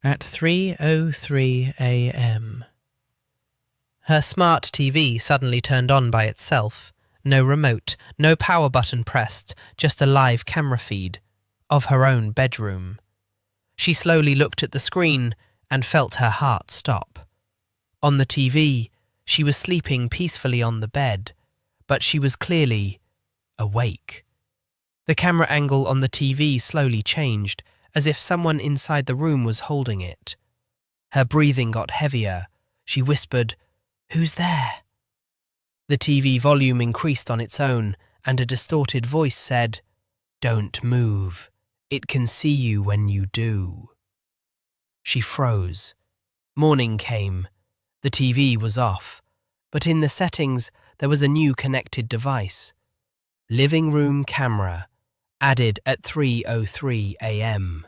at 3:03 a.m. Her smart TV suddenly turned on by itself. No remote, no power button pressed, just a live camera feed of her own bedroom. She slowly looked at the screen and felt her heart stop. On the TV, she was sleeping peacefully on the bed, but she was clearly awake. The camera angle on the TV slowly changed, as if someone inside the room was holding it. Her breathing got heavier. She whispered, "Who's there?" The TV volume increased on its own, and a distorted voice said, "Don't move. It can see you when you do." She froze. Morning came. The TV was off, but in the settings there was a new connected device. Living room camera, added at 3:03 a.m.